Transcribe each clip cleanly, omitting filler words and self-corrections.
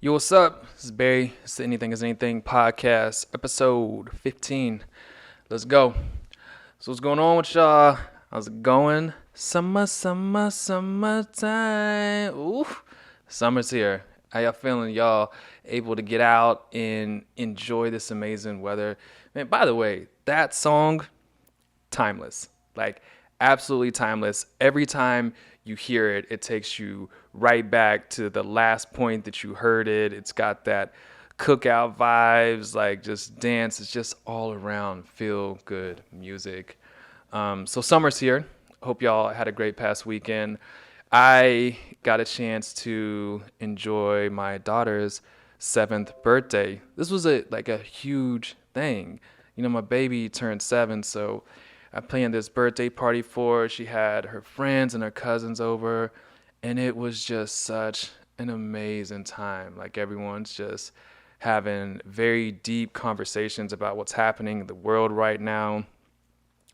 Yo, what's up? This is Barry. It's the Anything is Anything podcast, episode 15. Let's go. So, what's going on with y'all? How's it going? Summertime. Ooh, summer's here. How y'all feeling? Y'all able to get out and enjoy this amazing weather? Man, by the way, that song, timeless. Like absolutely timeless. Every time you hear it, it takes you right back to the last point that you heard it. It's got that cookout vibes, like just dance. It's just all around feel good music. So summer's here. Hope y'all had a great past weekend. I got a chance to enjoy my daughter's seventh birthday. This was a huge thing. You know, my baby turned 7, so I planned this birthday party for her. She had her friends and her cousins over, and it was just such an amazing time. Like everyone's just having very deep conversations about what's happening in the world right now.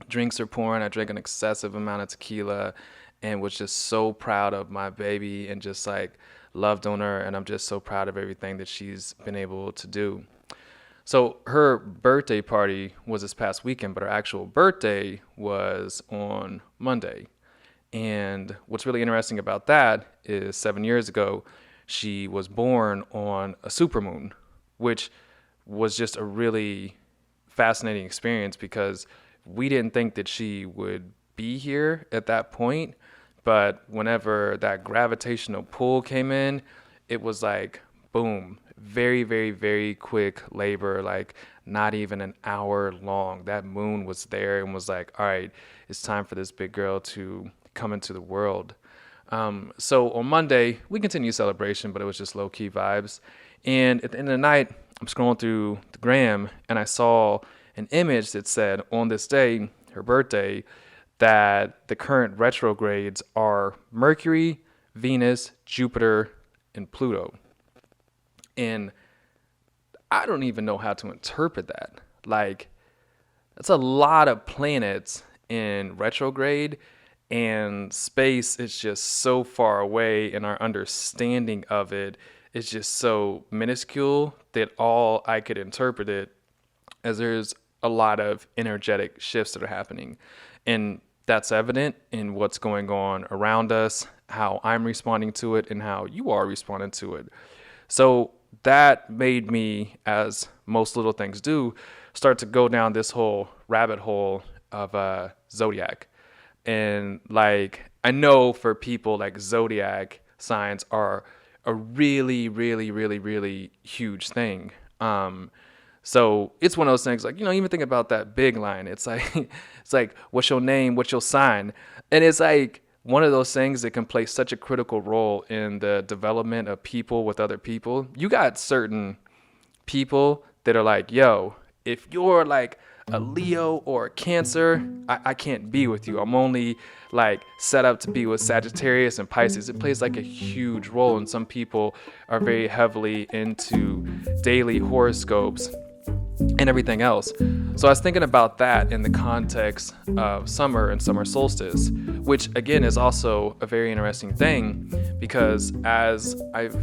Drinks are pouring. I drank an excessive amount of tequila and was just so proud of my baby and just like loved on her. And I'm just so proud of everything that she's been able to do. So her birthday party was this past weekend, but her actual birthday was on Monday. And what's really interesting about that is 7 years ago, she was born on a supermoon, which was just a really fascinating experience because we didn't think that she would be here at that point. But whenever that gravitational pull came in, it was like, boom, very, very, very quick labor, like not even an hour long. That moon was there and was like, all right, it's time for this big girl to come into the world. So on Monday, we continued celebration, but it was just low key vibes. And at the end of the night, I'm scrolling through the gram and I saw an image that said on this day, her birthday, that the current retrogrades are Mercury, Venus, Jupiter, and Pluto. And I don't even know how to interpret that. Like, that's a lot of planets in retrograde, and space is just so far away, and our understanding of it is just so minuscule that all I could interpret it as there's a lot of energetic shifts that are happening. And that's evident in what's going on around us, how I'm responding to it, and how you are responding to it. So that made me, as most little things do, start to go down this whole rabbit hole of zodiac. And like, I know for people, like zodiac signs are a really, really, really, really huge thing. So it's one of those things like, even think about that big line. It's like, it's like, what's your name? What's your sign? And it's like one of those things that can play such a critical role in the development of people with other people. You got certain people that are like, yo, if you're like a Leo or a Cancer, I can't be with you. I'm only like set up to be with Sagittarius and Pisces. It plays like a huge role. And some people are very heavily into daily horoscopes and everything else. So I was thinking about that in the context of summer and summer solstice, which again is also a very interesting thing because as I've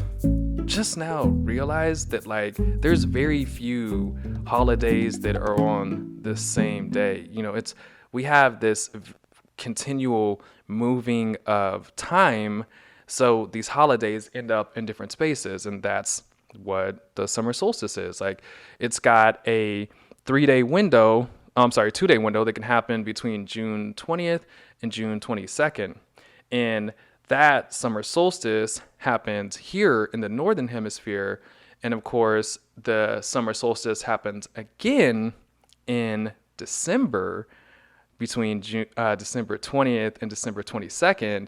just now realized that like there's very few holidays that are on the same day. We have this continual moving of time, so these holidays end up in different spaces, and that's what the summer solstice is. Like, it's got a 2-day window that can happen between June 20th and June 22nd. And that summer solstice happens here in the northern hemisphere. And of course, the summer solstice happens again in December between December 20th and December 22nd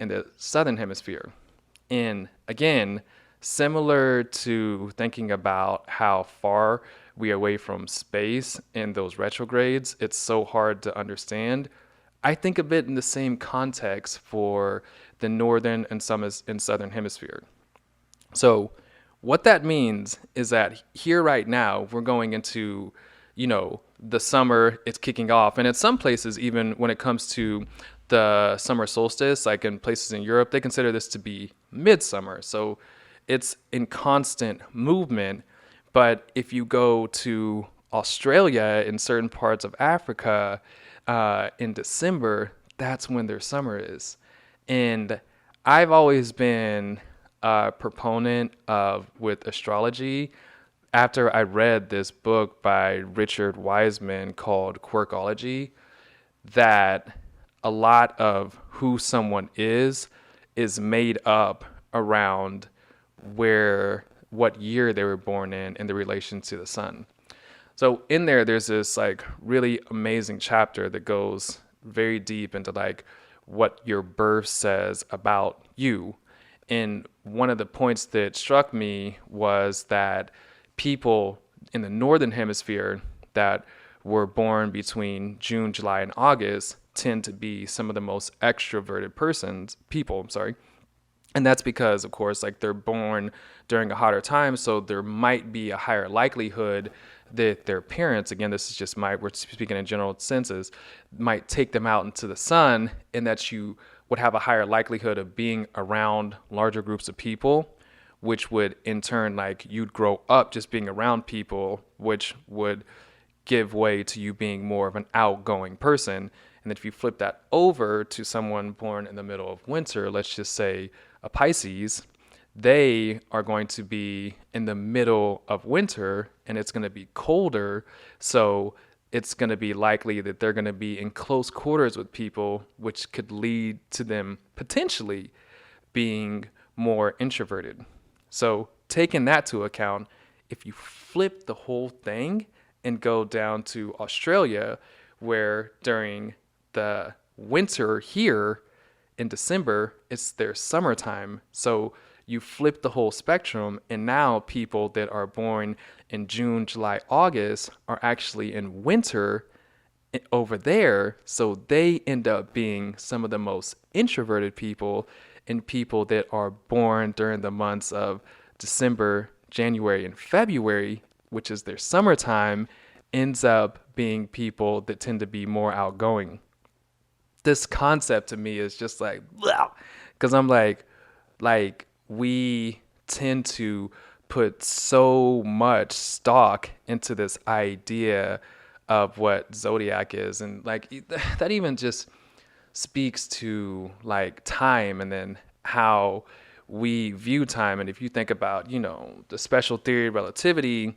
in the southern hemisphere. And again, similar to thinking about how far we are away from space in those retrogrades, it's so hard to understand. I think of it in the same context for the northern and southern hemisphere. So what that means is that here right now, we're going into, the summer, it's kicking off. And at some places, even when it comes to the summer solstice, like in places in Europe, they consider this to be midsummer. So it's in constant movement. But if you go to Australia, in certain parts of Africa, in December, that's when their summer is. And I've always been a proponent of with astrology after I read this book by Richard Wiseman called Quirkology, that a lot of who someone is made up around what year they were born in the relation to the sun. So in there's this like really amazing chapter that goes very deep into like what your birth says about you. And one of the points that struck me was that people in the northern hemisphere that were born between June, July, and August tend to be some of the most extroverted people, I'm sorry. And that's because, of course, like they're born during a hotter time, so there might be a higher likelihood that their parents, again, this is just we're speaking in general senses, might take them out into the sun, and that you would have a higher likelihood of being around larger groups of people, which would in turn, like you'd grow up just being around people, which would give way to you being more of an outgoing person. And if you flip that over to someone born in the middle of winter, let's just say a Pisces, they are going to be in the middle of winter and it's going to be colder. So it's going to be likely that they're going to be in close quarters with people, which could lead to them potentially being more introverted. So taking that to account, if you flip the whole thing and go down to Australia, where during the winter here in December, it's their summertime. So you flip the whole spectrum, and now people that are born in June, July, August are actually in winter over there. So they end up being some of the most introverted people, and people that are born during the months of December, January, and February, which is their summertime, ends up being people that tend to be more outgoing. This concept to me is just like, because I'm like we tend to put so much stock into this idea of what zodiac is, and like that even just speaks to like time, and then how we view time. And if you think about, the special theory of relativity,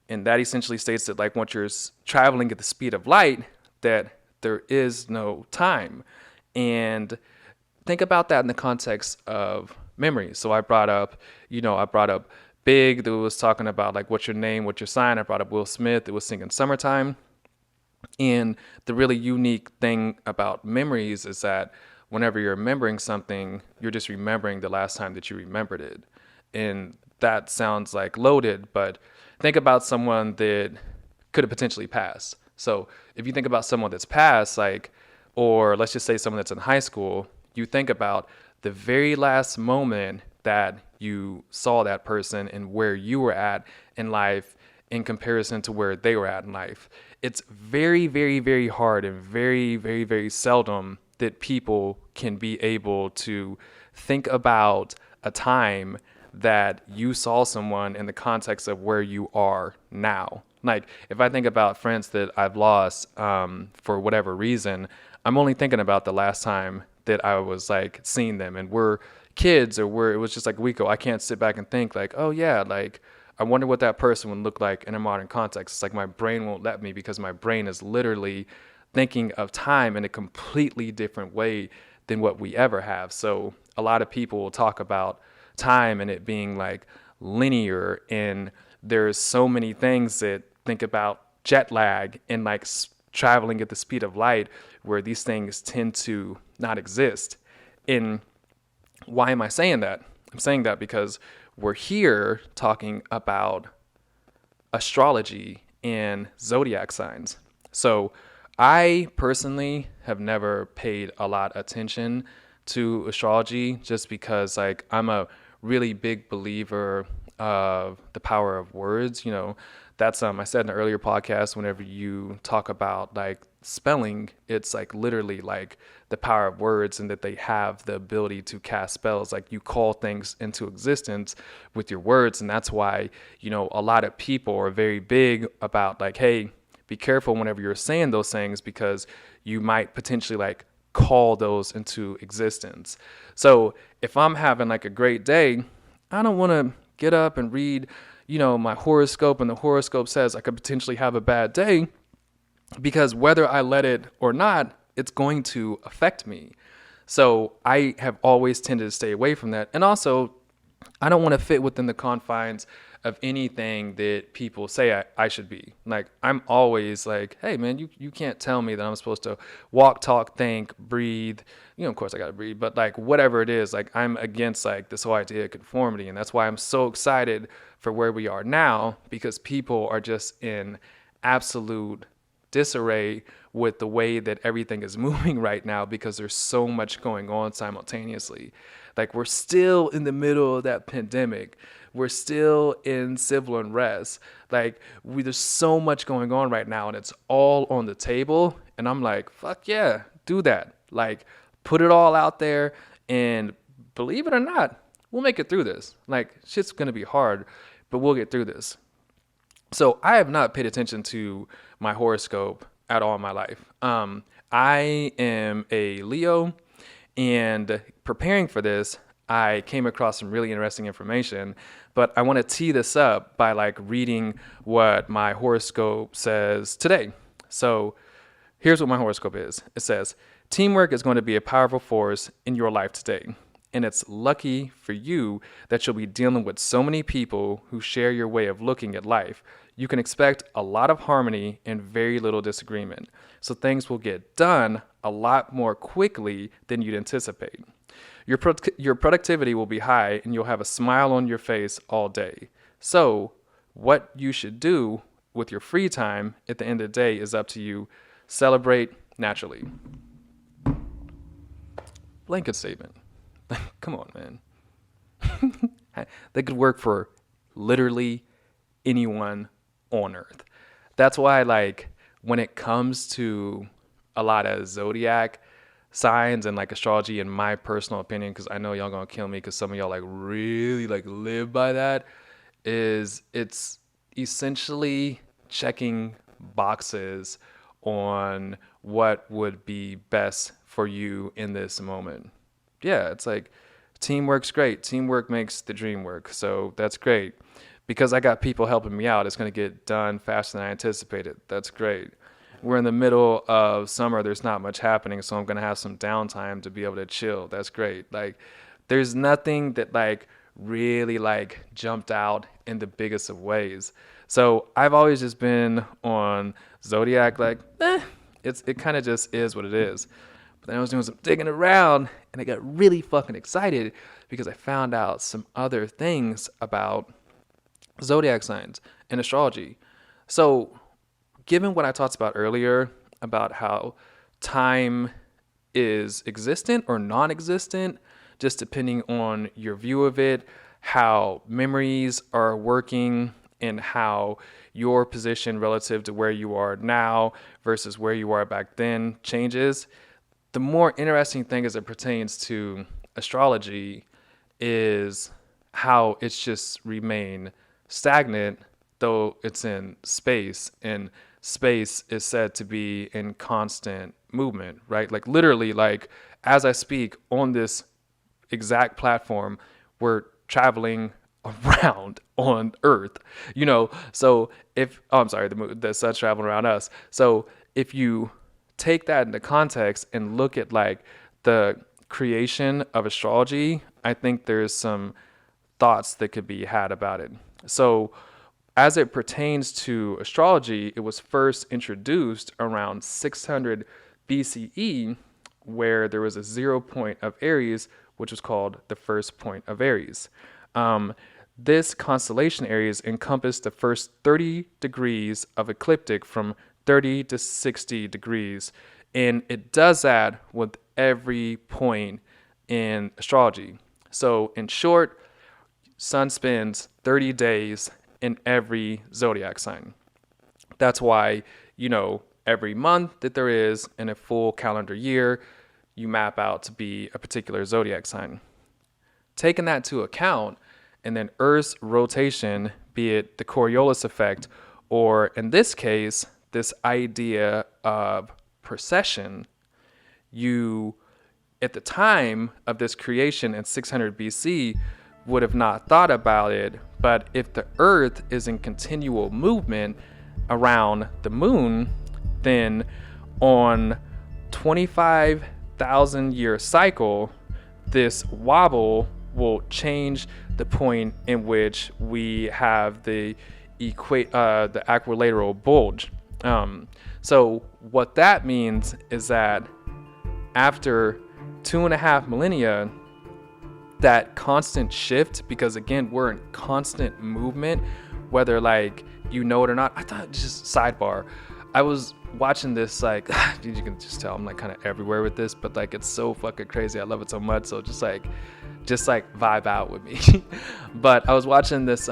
and that essentially states that like once you're traveling at the speed of light, that there is no time. And think about that in the context of memory. So I brought up Big, that was talking about like what's your name, what's your sign. I brought up Will Smith, that was singing Summertime. And the really unique thing about memories is that whenever you're remembering something, you're just remembering the last time that you remembered it. And that sounds like loaded, but think about someone that could have potentially passed. So if you think about someone that's passed, like, or let's just say someone that's in high school, you think about the very last moment that you saw that person and where you were at in life in comparison to where they were at in life. It's very, very, very hard and very, very, very seldom that people can be able to think about a time that you saw someone in the context of where you are now. Like if I think about friends that I've lost for whatever reason, I'm only thinking about the last time that I was like seeing them, and we're kids, or it was just like a week ago. I can't sit back and think like, oh yeah, like I wonder what that person would look like in a modern context. It's like my brain won't let me, because my brain is literally thinking of time in a completely different way than what we ever have. So a lot of people will talk about time and it being like linear, and there's so many things that think about jet lag and like traveling at the speed of light, where these things tend to not exist. And why am I saying that? I'm saying that because we're here talking about astrology and zodiac signs. So I personally have never paid a lot of attention to astrology, just because like I'm a really big believer of the power of words. That's I said in an earlier podcast, whenever you talk about like spelling, it's like literally like the power of words, and that they have the ability to cast spells. Like you call things into existence with your words. And that's why, a lot of people are very big about like, hey, be careful whenever you're saying those things, because you might potentially like call those into existence. So if I'm having like a great day, I don't want to get up and read, my horoscope, and the horoscope says I could potentially have a bad day, because whether I let it or not, it's going to affect me. So I have always tended to stay away from that. And also, I don't want to fit within the confines of anything that people say I should be. Like, I'm always like, hey, man, you can't tell me that I'm supposed to walk, talk, think, breathe. Of course I got to breathe, but like whatever it is, like I'm against like this whole idea of conformity. And that's why I'm so excited for where we are now, because people are just in absolute disarray with the way that everything is moving right now, because there's so much going on simultaneously. Like, we're still in the middle of that pandemic. We're still in civil unrest. Like, there's so much going on right now, and it's all on the table. And I'm like, fuck yeah, do that. Like, put it all out there, and believe it or not, we'll make it through this. Like, shit's gonna be hard, but we'll get through this. So I have not paid attention to my horoscope at all in my life. I am a Leo, and preparing for this, I came across some really interesting information, but I want to tee this up by like reading what my horoscope says today. So here's what my horoscope is. It says, teamwork is going to be a powerful force in your life today. And it's lucky for you that you'll be dealing with so many people who share your way of looking at life. You can expect a lot of harmony and very little disagreement. So things will get done a lot more quickly than you'd anticipate. Your productivity will be high, and you'll have a smile on your face all day. So what you should do with your free time at the end of the day is up to you. Celebrate naturally. Blanket statement. Come on, man. They could work for literally anyone on earth. That's why, like, when it comes to a lot of zodiac signs and like astrology, in my personal opinion, because I know y'all gonna kill me because some of y'all like really like live by that, is it's essentially checking boxes on what would be best for you in this moment. Yeah, it's like teamwork's great. Teamwork makes the dream work. So that's great. Because I got people helping me out, it's going to get done faster than I anticipated. That's great. We're in the middle of summer. There's not much happening, so I'm going to have some downtime to be able to chill. That's great. Like, there's nothing that like really like jumped out in the biggest of ways. So I've always just been on zodiac, like, it kind of just is what it is. But then I was doing some digging around, and I got really fucking excited because I found out some other things about zodiac signs and astrology. So given what I talked about earlier, about how time is existent or non-existent, just depending on your view of it, how memories are working, and how your position relative to where you are now versus where you are back then changes. The more interesting thing as it pertains to astrology is how it's just remained stagnant, though it's in space, and space is said to be in constant movement, right? Like literally, like as I speak on this exact platform, we're traveling around on Earth, So I'm sorry, the sun's traveling around us. So if you take that into context and look at like the creation of astrology, I think there's some thoughts that could be had about it. So as it pertains to astrology, it was first introduced around 600 BCE, where there was a 0 point of Aries, which was called the first point of Aries. This constellation Aries encompassed the first 30 degrees of ecliptic from 30 to 60 degrees. And it does that with every point in astrology. So in short, sun spends 30 days in every zodiac sign. That's why, every month that there is in a full calendar year, you map out to be a particular zodiac sign. Taking that into account, and then Earth's rotation, be it the Coriolis effect, or in this case, this idea of precession, you, at the time of this creation in 600 BC, would have not thought about it. But if the Earth is in continual movement around the moon, then on 25,000 year cycle, this wobble will change the point in which we have the equilateral bulge. So what that means is that after 2.5 millennia, that constant shift, because again, we're in constant movement, whether like you know it or not. I thought, just sidebar, I was watching this, like, you can just tell I'm like kind of everywhere with this, but like it's so fucking crazy. I love it so much. So just like vibe out with me. But I was watching this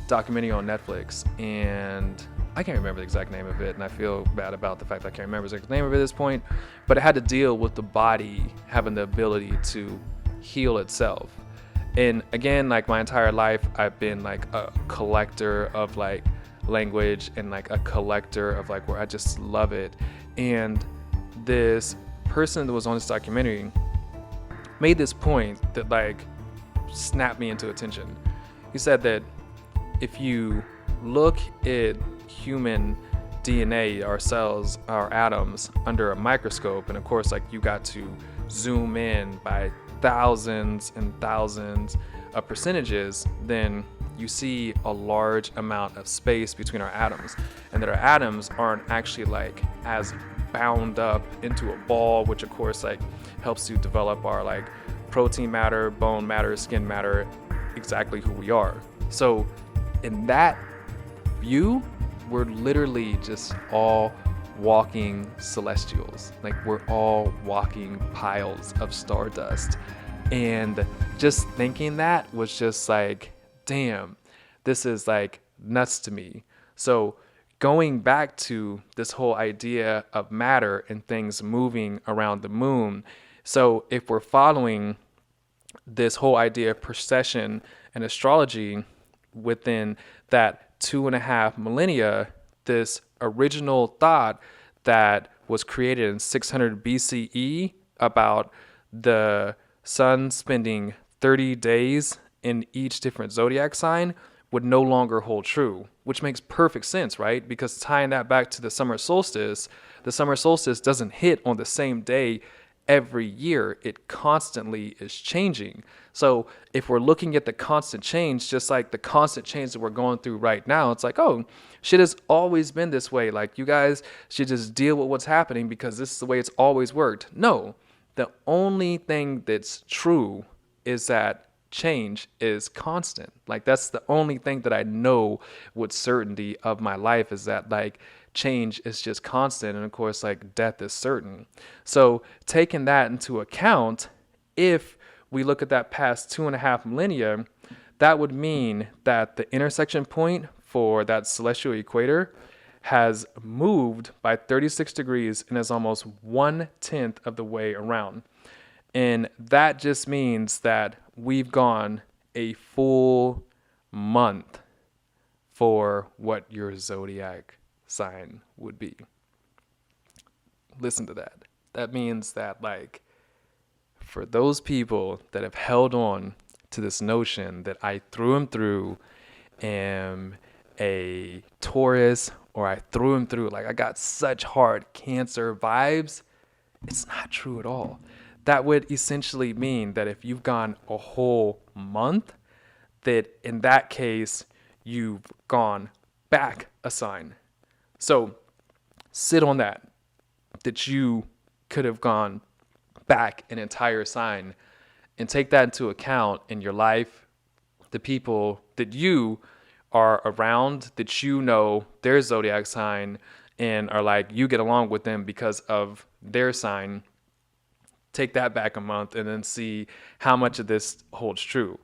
documentary on Netflix, and I can't remember the exact name of it, and I feel bad about the fact that I can't remember the exact name of it at this point, but it had to deal with the body having the ability to heal itself. And again, like my entire life, I've been like a collector of like language and like a collector of like where I just love it. And this person that was on this documentary made this point that like snapped me into attention. He said that if you look at human DNA, our cells, our atoms under a microscope, and of course like you got to zoom in by thousands and thousands of percentages, then you see a large amount of space between our atoms, and that our atoms aren't actually like as bound up into a ball, which of course like helps to develop our like protein matter, bone matter, skin matter, exactly who we are. So in that view, we're literally just all walking celestials. Like we're all walking piles of stardust. And just thinking that was just like, damn, this is like nuts to me. So going back to this whole idea of matter and things moving around the moon. So if we're following this whole idea of precession and astrology within that 2.5 millennia, this original thought that was created in 600 BCE about the sun spending 30 days in each different zodiac sign would no longer hold true, which makes perfect sense, right? Because tying that back to the summer solstice doesn't hit on the same day every year. It constantly is changing. So if we're looking at the constant change, just like the constant change that we're going through right now, it's like, oh, shit has always been this way. Like you guys should just deal with what's happening because this is the way it's always worked. No, the only thing that's true is that change is constant. Like that's the only thing that I know with certainty of my life, is that like change is just constant. And of course, like death is certain. So taking that into account, if we look at that past 2.5 millennia, that would mean that the intersection point for that celestial equator has moved by 36 degrees and is almost 1/10 of the way around. And that just means that we've gone a full month for what your zodiac sign would be. Listen to that. That means that like for those people that have held on to this notion that I through and through am a Taurus, or I through and through, like I got such hard Cancer vibes, it's not true at all. That would essentially mean that if you've gone a whole month, that in that case, you've gone back a sign. So sit on that you could have gone back an entire sign, and take that into account in your life, the people that you are around, that you know their zodiac sign and are like, you get along with them because of their sign. Take that back a month and then see how much of this holds true.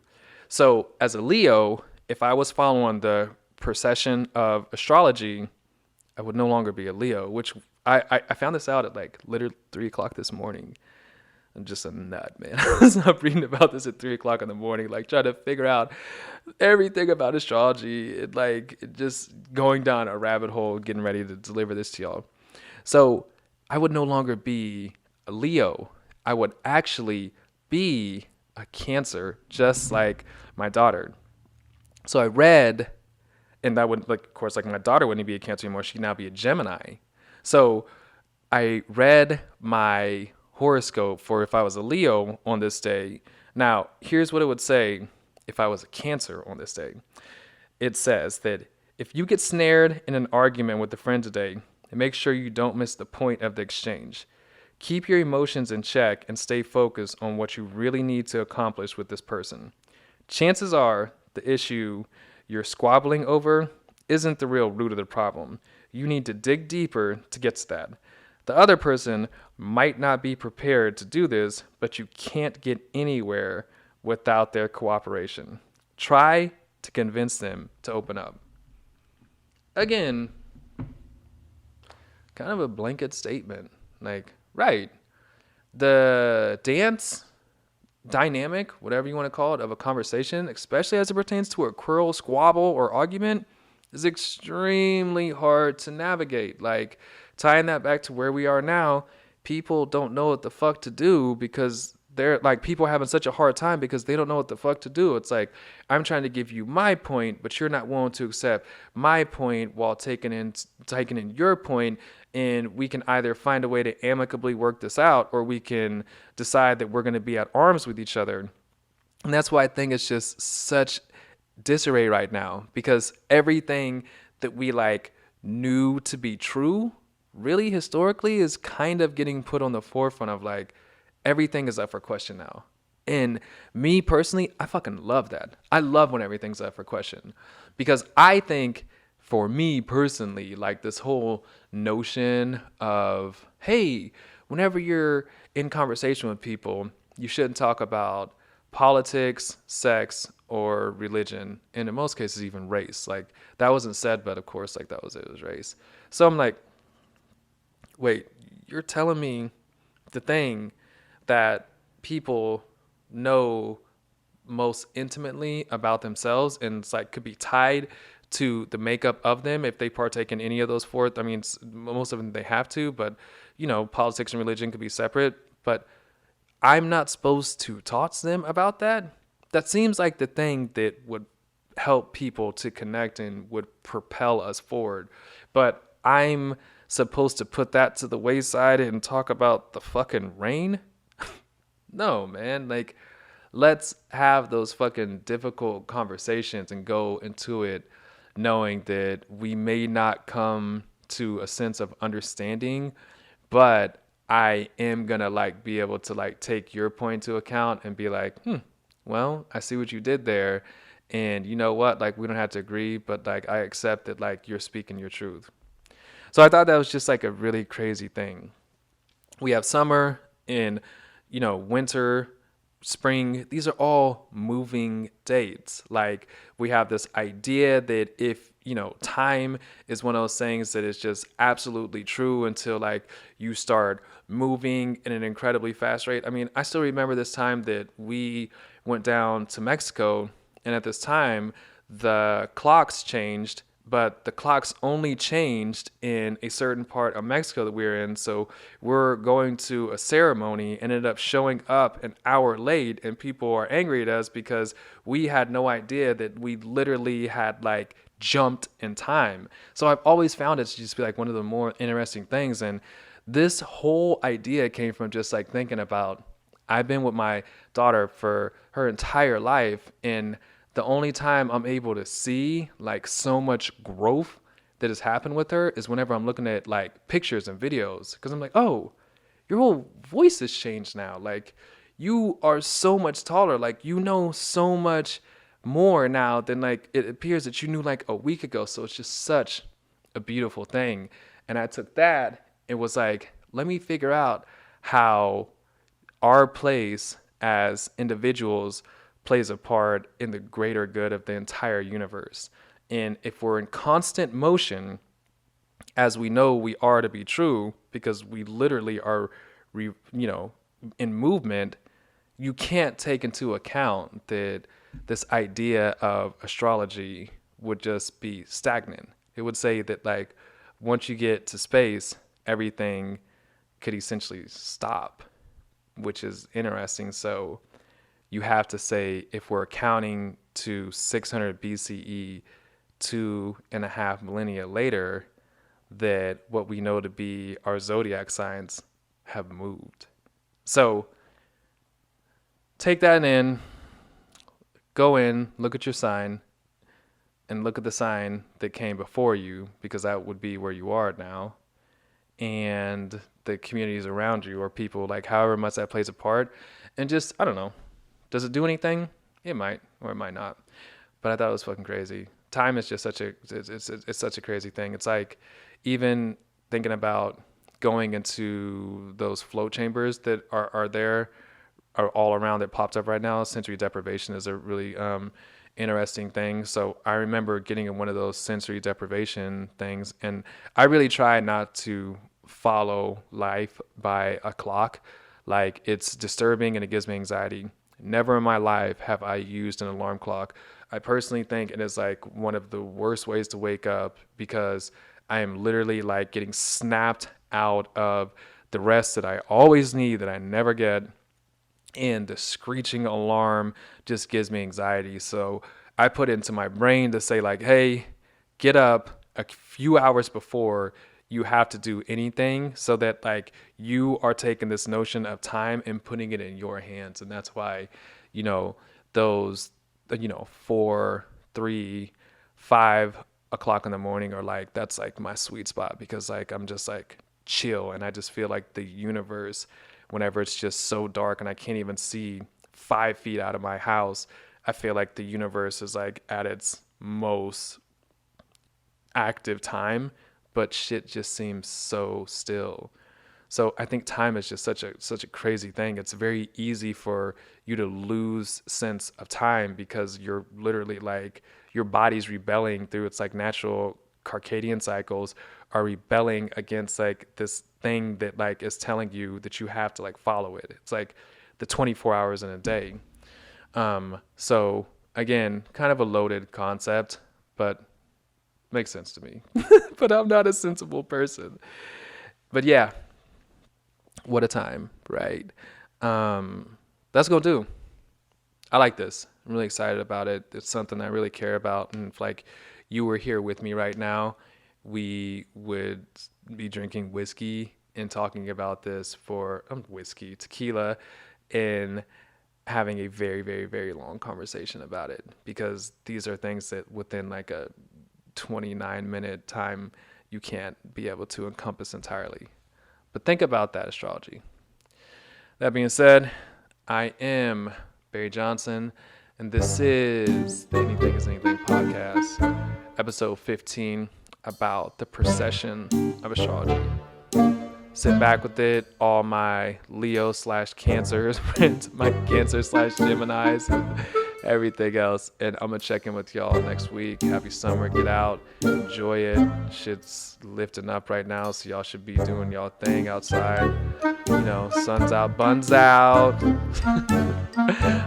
So as a Leo, if I was following the precession of astrology, I would no longer be a Leo, which I found this out at like literally 3 o'clock this morning. I'm just a nut, man. I was up reading about this at 3 o'clock in the morning, like trying to figure out everything about astrology. It just going down a rabbit hole, getting ready to deliver this to y'all. So I would no longer be a Leo. I would actually be a Cancer, just like my daughter. So I read, and that would, like, of course, like my daughter wouldn't be a Cancer anymore. She'd now be a Gemini. So I read my horoscope for if I was a Leo on this day. Now, here's what it would say if I was a Cancer on this day. It says that if you get snared in an argument with a friend today, make sure you don't miss the point of the exchange. Keep your emotions in check and stay focused on what you really need to accomplish with this person. Chances are the issue you're squabbling over isn't the real root of the problem. You need to dig deeper to get to that. The other person might not be prepared to do this, but you can't get anywhere without their cooperation. Try to convince them to open up. Again, kind of a blanket statement. Like, right, the dance dynamic, whatever you want to call it, of a conversation, especially as it pertains to a quarrel, squabble, or argument, is extremely hard to navigate. Like, tying that back to where we are now, people don't know what the fuck to do because they're like, people are having such a hard time because they don't know what the fuck to do. It's like, I'm trying to give you my point, but you're not willing to accept my point while taking in your point, and we can either find a way to amicably work this out, or we can decide that we're going to be at arms with each other. And that's why I think it's just such disarray right now, because everything that we like knew to be true really historically is kind of getting put on the forefront of like, everything is up for question now. And me personally, I fucking love that. I love when everything's up for question, because I think for me personally, like this whole notion of, hey, whenever you're in conversation with people, you shouldn't talk about politics, sex, or religion, and in most cases even race. Like, that wasn't said, but of course, like, it was race. So I'm like, wait, you're telling me the thing that people know most intimately about themselves, and it's like could be tied to the makeup of them if they partake in any of those four. I mean, most of them they have to, but politics and religion could be separate. But I'm not supposed to talk to them about that. That seems like the thing that would help people to connect and would propel us forward. But I'm supposed to put that to the wayside and talk about the fucking rain? No, man. Like, let's have those fucking difficult conversations and go into it knowing that we may not come to a sense of understanding, but I am gonna like be able to like take your point into account and be like, well, I see what you did there. And you know what? Like, we don't have to agree, but like, I accept that like you're speaking your truth. So I thought that was just like a really crazy thing. We have summer and, winter, spring. These are all moving dates. Like, we have this idea that if, time is one of those things that is just absolutely true until like you start moving in an incredibly fast rate. I mean, I still remember this time that we went down to Mexico, and at this time the clocks changed, but the clocks only changed in a certain part of Mexico that we were in. So we're going to a ceremony, ended up showing up an hour late, and people are angry at us because we had no idea that we literally had like jumped in time. So I've always found it to just be like one of the more interesting things. And this whole idea came from just like thinking about, I've been with my daughter for her entire life, and the only time I'm able to see like so much growth that has happened with her is whenever I'm looking at like pictures and videos, because I'm like, oh, your whole voice has changed now. Like, you are so much taller. Like, you know so much more now than like it appears that you knew like a week ago. So it's just such a beautiful thing. And I took that and was like, let me figure out how our place as individuals plays a part in the greater good of the entire universe. And if we're in constant motion as we know we are to be true, because we literally are, in movement, you can't take into account that this idea of astrology would just be stagnant. It would say that, like, once you get to space, everything could essentially stop, which is interesting. So you have to say, if we're counting to 600 BCE, 2.5 millennia later, that what we know to be our zodiac signs have moved. So take that in, go in, look at your sign, and look at the sign that came before you, because that would be where you are now. And the communities around you, or people, like, however much that plays a part. And just, I don't know, does it do anything? It might, or it might not. But I thought it was fucking crazy. Time is just it's such a crazy thing. It's like, even thinking about going into those float chambers that are there, are all around, that pops up right now. Sensory deprivation is a really interesting thing. So I remember getting in one of those sensory deprivation things, and I really try not to follow life by a clock. Like, it's disturbing and it gives me anxiety. Never in my life have I used an alarm clock. I personally think it is like one of the worst ways to wake up, because I am literally like getting snapped out of the rest that I always need, that I never get. And the screeching alarm just gives me anxiety. So I put it into my brain to say, like, hey, get up a few hours before you have to do anything, so that, like, you are taking this notion of time and putting it in your hands. And that's why, those, 4, 3, 5 o'clock in the morning are like, that's like my sweet spot, because, like, I'm just like chill, and I just feel like the universe, whenever it's just so dark and I can't even see 5 feet out of my house, I feel like the universe is like at its most active time, but shit just seems so still. So I think time is just such a crazy thing. It's very easy for you to lose sense of time, because you're literally, like, your body's rebelling through its, like, natural circadian cycles are rebelling against, like, this thing that, like, is telling you that you have to, like, follow it. It's like the 24 hours in a day. So again, kind of a loaded concept, but makes sense to me. But I'm not a sensible person. But yeah, what a time, right? That's gonna do. I like this. I'm really excited about it. It's something I really care about. And if, like, you were here with me right now, we would be drinking whiskey and talking about this for tequila, and having a very, very, very long conversation about it, because these are things that within like a 29-minute time you can't be able to encompass entirely. But think about that, astrology. That being said, I am Barry Johnson, and this is the Anything is Anything podcast, episode 15, about the precession of astrology. Sit back with it, all my Leo/Cancers, my Cancer/Geminis, and everything else. And I'm going to check in with y'all next week. Happy summer. Get out. Enjoy it. Shit's lifting up right now, so y'all should be doing y'all thing outside. Sun's out, buns out. I'm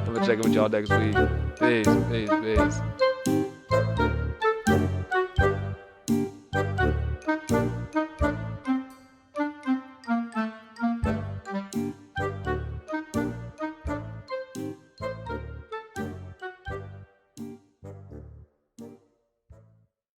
going to check in with y'all next week. Peace, peace, peace.